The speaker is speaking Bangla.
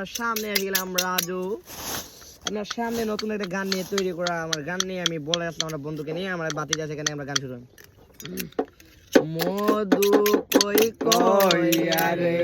সামনে গেলাম রাজু, আপনার সামনে নতুন একটা গান নিয়ে তৈরি করা আমার গান নিয়ে আমি বলে আসলাম আমার বন্ধুকে নিয়ে আমরা বাতি যাচ্ছে এখানে আমরা গান শুরু মধু কই কই আরে